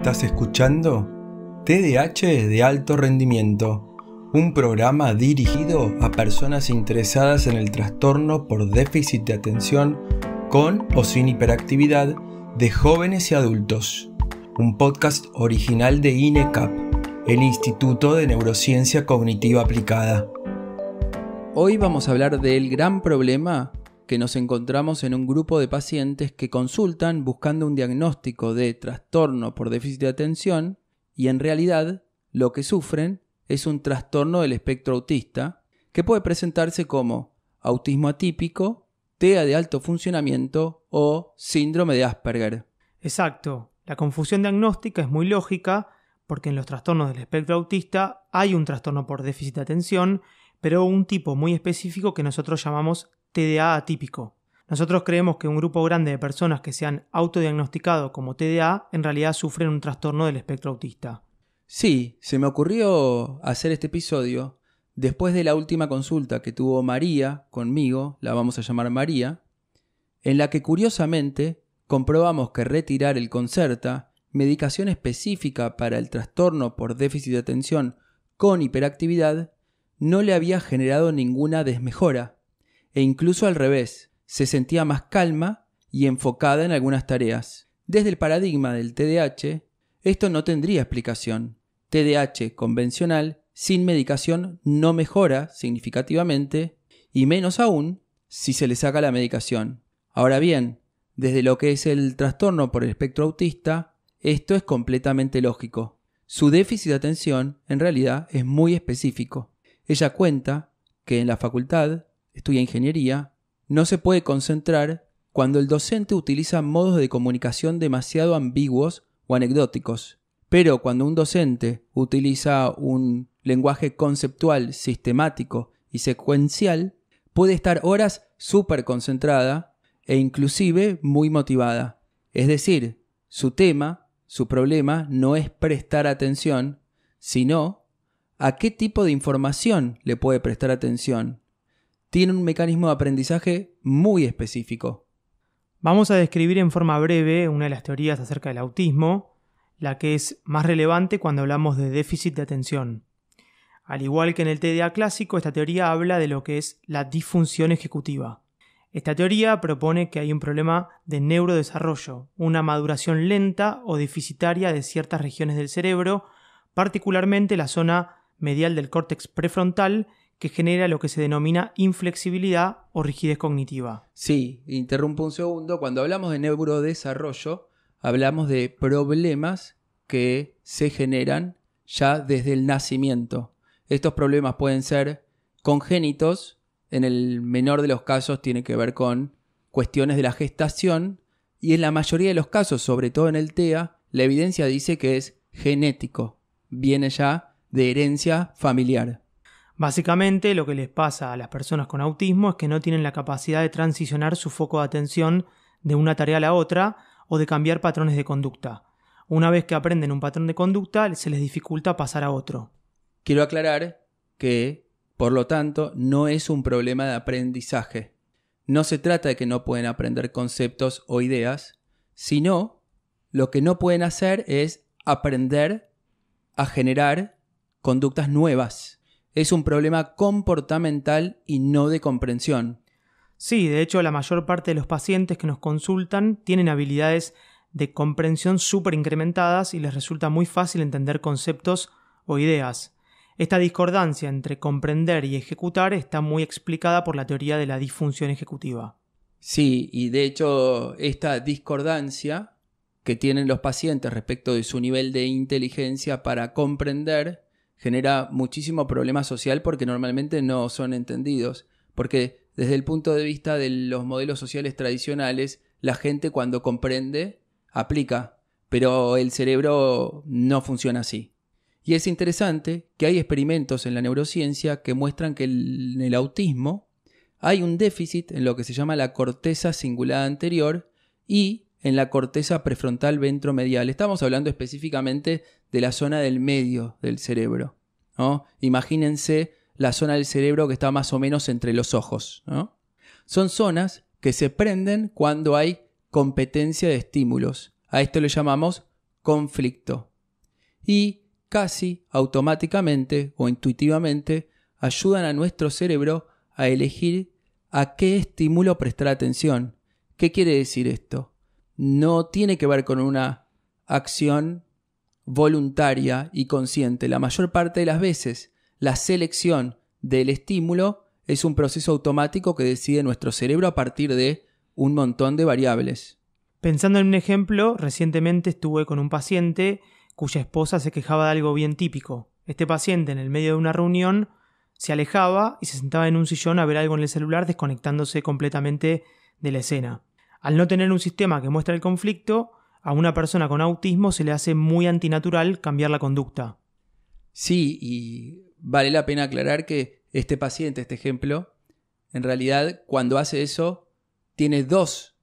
Estás escuchando TDAH de alto rendimiento, un programa dirigido a personas interesadas en el trastorno por déficit de atención con o sin hiperactividad de jóvenes y adultos. Un podcast original de INECAP, el Instituto de Neurociencia Cognitiva Aplicada. Hoy vamos a hablar del gran problema que nos encontramos en un grupo de pacientes que consultan buscando un diagnóstico de trastorno por déficit de atención y en realidad lo que sufren es un trastorno del espectro autista que puede presentarse como autismo atípico, TEA de alto funcionamiento o síndrome de Asperger. Exacto. La confusión diagnóstica es muy lógica porque en los trastornos del espectro autista hay un trastorno por déficit de atención, pero un tipo muy específico que nosotros llamamos TDA atípico. Nosotros creemos que un grupo grande de personas que se han autodiagnosticado como TDA en realidad sufren un trastorno del espectro autista. Sí, se me ocurrió hacer este episodio después de la última consulta que tuvo María conmigo, la vamos a llamar María, en la que curiosamente comprobamos que retirar el Concerta, medicación específica para el trastorno por déficit de atención con hiperactividad, no le había generado ninguna desmejora. E incluso al revés, se sentía más calma y enfocada en algunas tareas. Desde el paradigma del TDAH, esto no tendría explicación. TDAH convencional, sin medicación, no mejora significativamente, y menos aún si se le saca la medicación. Ahora bien, desde lo que es el trastorno por el espectro autista, esto es completamente lógico. Su déficit de atención, en realidad, es muy específico. Ella cuenta que en la facultad estudia ingeniería, no se puede concentrar cuando el docente utiliza modos de comunicación demasiado ambiguos o anecdóticos. Pero cuando un docente utiliza un lenguaje conceptual, sistemático y secuencial, puede estar horas súper concentrada e inclusive muy motivada. Es decir, su tema, su problema no es prestar atención, sino a qué tipo de información le puede prestar atención. Tiene un mecanismo de aprendizaje muy específico. Vamos a describir en forma breve una de las teorías acerca del autismo, la que es más relevante cuando hablamos de déficit de atención. Al igual que en el TDA clásico, esta teoría habla de lo que es la disfunción ejecutiva. Esta teoría propone que hay un problema de neurodesarrollo, una maduración lenta o deficitaria de ciertas regiones del cerebro, particularmente la zona medial del córtex prefrontal, que genera lo que se denomina inflexibilidad o rigidez cognitiva. Sí, interrumpo un segundo. Cuando hablamos de neurodesarrollo, hablamos de problemas que se generan ya desde el nacimiento. Estos problemas pueden ser congénitos, en el menor de los casos tiene que ver con cuestiones de la gestación, y en la mayoría de los casos, sobre todo en el TEA, la evidencia dice que es genético, viene ya de herencia familiar. Básicamente, lo que les pasa a las personas con autismo es que no tienen la capacidad de transicionar su foco de atención de una tarea a la otra o de cambiar patrones de conducta. Una vez que aprenden un patrón de conducta, se les dificulta pasar a otro. Quiero aclarar que, por lo tanto, no es un problema de aprendizaje. No se trata de que no pueden aprender conceptos o ideas, sino lo que no pueden hacer es aprender a generar conductas nuevas. Es un problema comportamental y no de comprensión. Sí, de hecho, la mayor parte de los pacientes que nos consultan tienen habilidades de comprensión súper incrementadas y les resulta muy fácil entender conceptos o ideas. Esta discordancia entre comprender y ejecutar está muy explicada por la teoría de la disfunción ejecutiva. Sí, y de hecho, esta discordancia que tienen los pacientes respecto de su nivel de inteligencia para comprender genera muchísimo problema social porque normalmente no son entendidos. Porque desde el punto de vista de los modelos sociales tradicionales, la gente cuando comprende, aplica, pero el cerebro no funciona así. Y es interesante que hay experimentos en la neurociencia que muestran que en el autismo hay un déficit en lo que se llama la corteza cingulada anterior y en la corteza prefrontal ventromedial. Estamos hablando específicamente de la zona del medio del cerebro, ¿no? Imagínense la zona del cerebro que está más o menos entre los ojos, ¿no? Son zonas que se prenden cuando hay competencia de estímulos. A esto le llamamos conflicto. Y casi automáticamente o intuitivamente ayudan a nuestro cerebro a elegir a qué estímulo prestar atención. ¿Qué quiere decir esto? No tiene que ver con una acción voluntaria y consciente. La mayor parte de las veces, la selección del estímulo es un proceso automático que decide nuestro cerebro a partir de un montón de variables. Pensando en un ejemplo, recientemente estuve con un paciente cuya esposa se quejaba de algo bien típico. Este paciente, en el medio de una reunión, se alejaba y se sentaba en un sillón a ver algo en el celular, desconectándose completamente de la escena. Al no tener un sistema que muestre el conflicto, a una persona con autismo se le hace muy antinatural cambiar la conducta. Sí, y vale la pena aclarar que este paciente, este ejemplo, en realidad cuando hace eso, tiene dos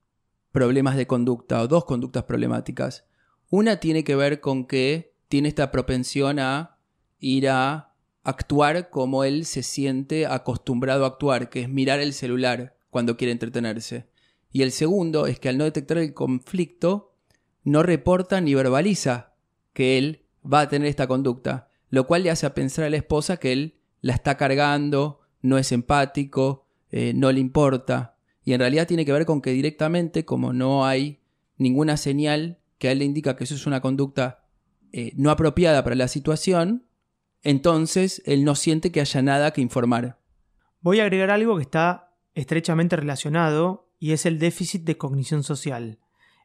problemas de conducta o dos conductas problemáticas. Una tiene que ver con que tiene esta propensión a ir a actuar como él se siente acostumbrado a actuar, que es mirar el celular cuando quiere entretenerse. Y el segundo es que al no detectar el conflicto, no reporta ni verbaliza que él va a tener esta conducta, lo cual le hace a pensar a la esposa que él la está cargando, no es empático, no le importa. Y en realidad tiene que ver con que directamente, como no hay ninguna señal que a él le indica que eso es una conducta no apropiada para la situación, entonces él no siente que haya nada que informar. Voy a agregar algo que está estrechamente relacionado y es el déficit de cognición social,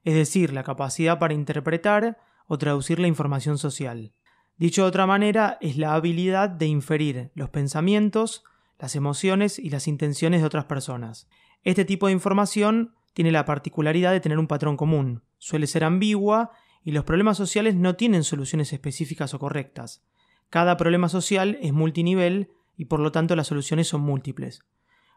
es decir, la capacidad para interpretar o traducir la información social. Dicho de otra manera, es la habilidad de inferir los pensamientos, las emociones y las intenciones de otras personas. Este tipo de información tiene la particularidad de tener un patrón común, suele ser ambigua y los problemas sociales no tienen soluciones específicas o correctas. Cada problema social es multinivel y por lo tanto las soluciones son múltiples.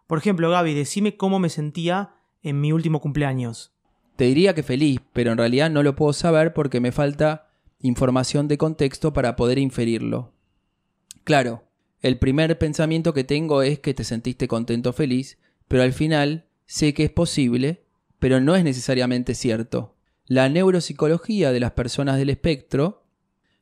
Por ejemplo, Gaby, decime cómo me sentía en mi último cumpleaños. Te diría que feliz, pero en realidad no lo puedo saber porque me falta información de contexto para poder inferirlo. Claro, el primer pensamiento que tengo es que te sentiste contento o feliz, pero al final sé que es posible, pero no es necesariamente cierto. La neuropsicología de las personas del espectro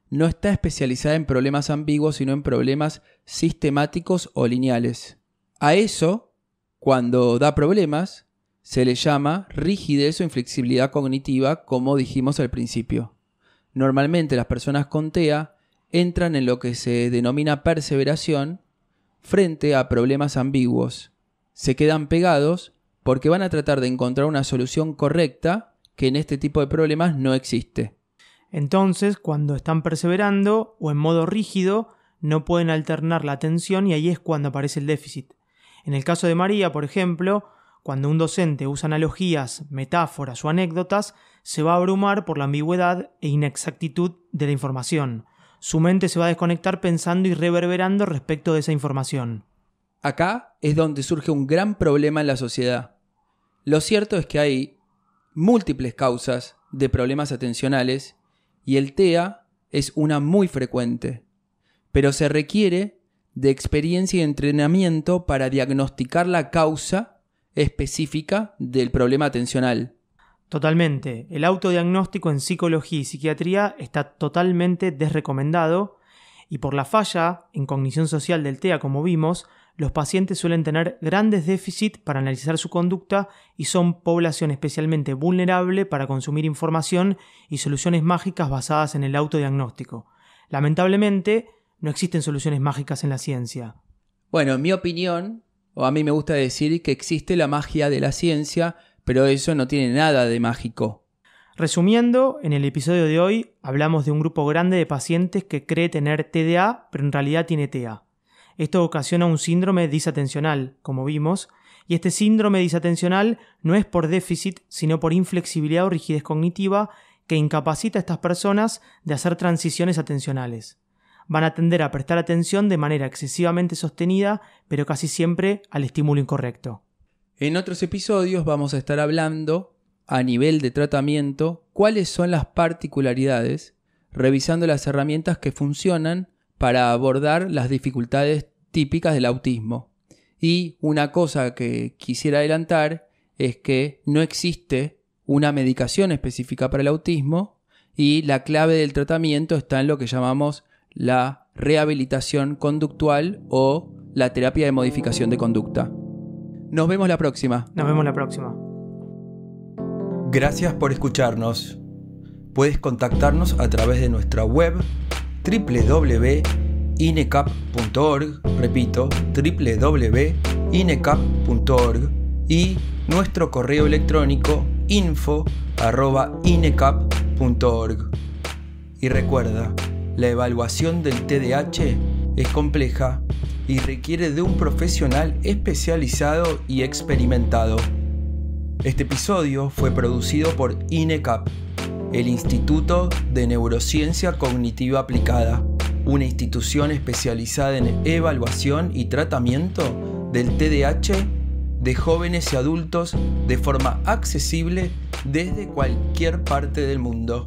no está especializada en problemas ambiguos, sino en problemas sistemáticos o lineales. A eso, cuando da problemas, se le llama rigidez o inflexibilidad cognitiva, como dijimos al principio. Normalmente las personas con TEA entran en lo que se denomina perseveración frente a problemas ambiguos. Se quedan pegados porque van a tratar de encontrar una solución correcta que en este tipo de problemas no existe. Entonces, cuando están perseverando o en modo rígido, no pueden alternar la atención y ahí es cuando aparece el déficit. En el caso de María, por ejemplo, cuando un docente usa analogías, metáforas o anécdotas, se va a abrumar por la ambigüedad e inexactitud de la información. Su mente se va a desconectar pensando y reverberando respecto de esa información. Acá es donde surge un gran problema en la sociedad. Lo cierto es que hay múltiples causas de problemas atencionales y el TEA es una muy frecuente, pero se requiere de experiencia y entrenamiento para diagnosticar la causa específica del problema atencional. Totalmente. El autodiagnóstico en psicología y psiquiatría está totalmente desrecomendado y por la falla en cognición social del TEA, como vimos, los pacientes suelen tener grandes déficits para analizar su conducta y son población especialmente vulnerable para consumir información y soluciones mágicas basadas en el autodiagnóstico. Lamentablemente, no existen soluciones mágicas en la ciencia. Bueno, en mi opinión, o a mí me gusta decir que existe la magia de la ciencia, pero eso no tiene nada de mágico. Resumiendo, en el episodio de hoy hablamos de un grupo grande de pacientes que cree tener TDA, pero en realidad tiene TEA. Esto ocasiona un síndrome disatencional, como vimos, y este síndrome disatencional no es por déficit, sino por inflexibilidad o rigidez cognitiva que incapacita a estas personas de hacer transiciones atencionales. Van a tender a prestar atención de manera excesivamente sostenida, pero casi siempre al estímulo incorrecto. En otros episodios vamos a estar hablando, a nivel de tratamiento, cuáles son las particularidades, revisando las herramientas que funcionan para abordar las dificultades típicas del autismo. Y una cosa que quisiera adelantar es que no existe una medicación específica para el autismo y la clave del tratamiento está en lo que llamamos la rehabilitación conductual o la terapia de modificación de conducta. Nos vemos la próxima. Nos vemos la próxima. Gracias por escucharnos. Puedes contactarnos a través de nuestra web www.inecap.org, repito, www.inecap.org, y nuestro correo electrónico info@inecap.org. Y recuerda, la evaluación del TDAH es compleja y requiere de un profesional especializado y experimentado. Este episodio fue producido por INECAP, el Instituto de Neurociencia Cognitiva Aplicada, una institución especializada en evaluación y tratamiento del TDAH de jóvenes y adultos de forma accesible desde cualquier parte del mundo.